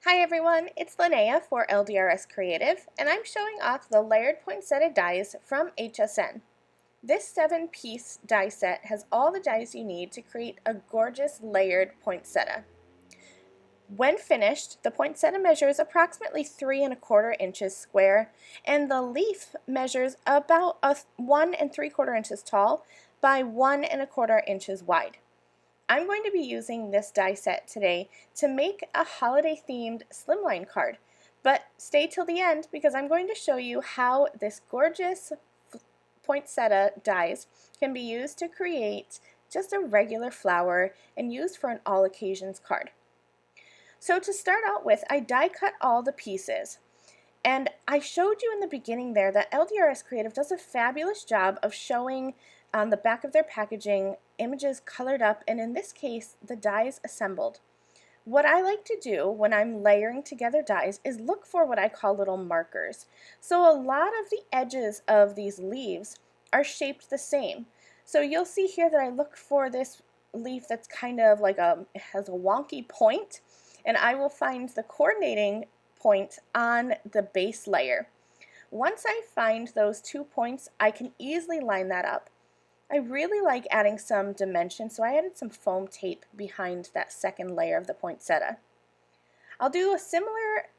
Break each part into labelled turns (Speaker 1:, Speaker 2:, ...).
Speaker 1: Hi everyone, it's Linnea for LDRS Creative, and I'm showing off the Layered Poinsettia Dies from HSN. This 7-piece die set has all the dies you need to create a gorgeous layered poinsettia. When finished, the poinsettia measures approximately 3¼ inches square, and the leaf measures about 1¾ inches tall by 1¼ inches wide. I'm going to be using this die set today to make a holiday themed slimline card, but stay till the end because I'm going to show you how this gorgeous poinsettia dies can be used to create just a regular flower and used for an all occasions card. So to start out with, I die cut all the pieces. And I showed you in the beginning there that LDRS Creative does a fabulous job of showing on the back of their packaging images colored up, and in this case the dies assembled. What I like to do when I'm layering together dies is look for what I call little markers. So a lot of the edges of these leaves are shaped the same. So you'll see here that I look for this leaf that's kind of like it has a wonky point, and I will find the coordinating point on the base layer. Once I find those 2 points, I can easily line that up. I really like adding some dimension, so I added some foam tape behind that second layer of the poinsettia. I'll do a similar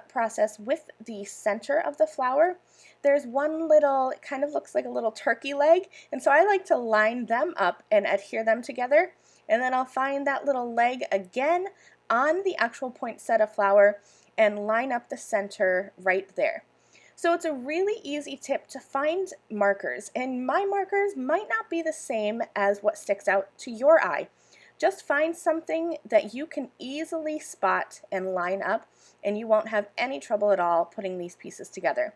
Speaker 1: process with the center of the flower. There's one little, it kind of looks like a little turkey leg, and so I like to line them up and adhere them together, and then I'll find that little leg again on the actual poinsettia flower and line up the center right there. So it's a really easy tip to find markers, and my markers might not be the same as what sticks out to your eye. Just find something that you can easily spot and line up, and you won't have any trouble at all putting these pieces together.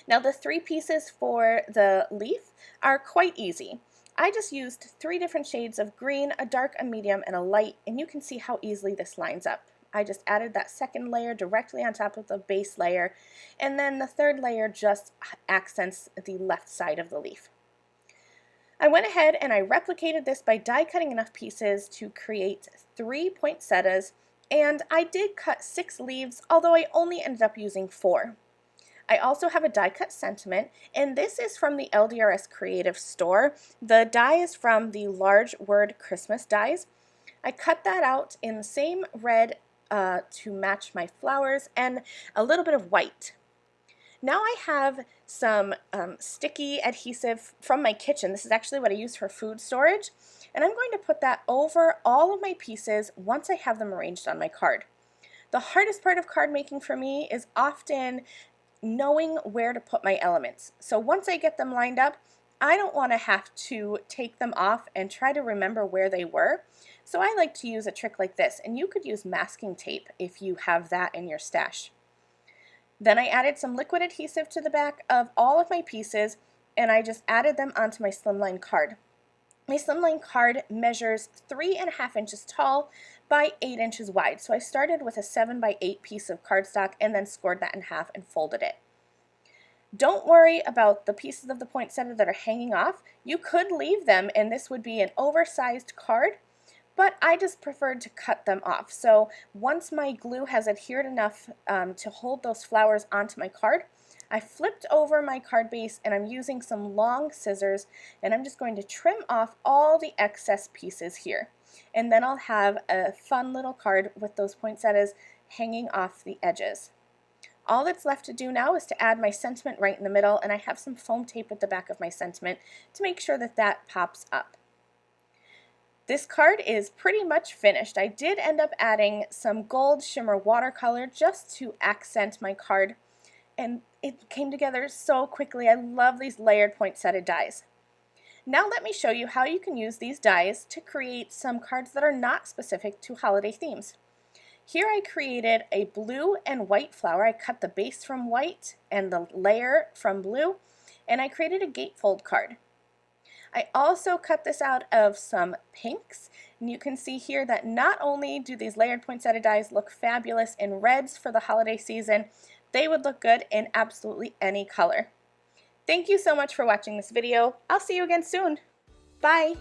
Speaker 1: Now the 3 pieces for the leaf are quite easy. I just used 3 different shades of green, a dark, a medium, and a light, and you can see how easily this lines up. I just added that second layer directly on top of the base layer, and then the third layer just accents the left side of the leaf. I went ahead and I replicated this by die cutting enough pieces to create 3 poinsettias, and I did cut 6 leaves, although I only ended up using 4. I also have a die cut sentiment, and this is from the LDRS Creative store. The die is from the large word Christmas dies. I cut that out in the same red to match my flowers and a little bit of white. Now I have some sticky adhesive from my kitchen. This is actually what I use for food storage, and I'm going to put that over all of my pieces once I have them arranged on my card. The hardest part of card making for me is often knowing where to put my elements. So once I get them lined up, I don't want to have to take them off and try to remember where they were. So I like to use a trick like this, and you could use masking tape if you have that in your stash. Then I added some liquid adhesive to the back of all of my pieces, and I just added them onto my slimline card. My slimline card measures 3½ inches tall by 8 inches wide. So I started with a 7 by 8 piece of cardstock and then scored that in half and folded it. Don't worry about the pieces of the poinsettia that are hanging off. You could leave them and this would be an oversized card, but I just preferred to cut them off. So once my glue has adhered enough to hold those flowers onto my card, I flipped over my card base and I'm using some long scissors, and I'm just going to trim off all the excess pieces here. And then I'll have a fun little card with those poinsettias hanging off the edges. All that's left to do now is to add my sentiment right in the middle, and I have some foam tape at the back of my sentiment to make sure that that pops up. This card is pretty much finished. I did end up adding some gold shimmer watercolor just to accent my card, and it came together so quickly. I love these layered poinsettia dies. Now let me show you how you can use these dies to create some cards that are not specific to holiday themes. Here I created a blue and white flower. I cut the base from white and the layer from blue, and I created a gatefold card. I also cut this out of some pinks, and you can see here that not only do these layered poinsettia dies look fabulous in reds for the holiday season, they would look good in absolutely any color. Thank you so much for watching this video. I'll see you again soon. Bye!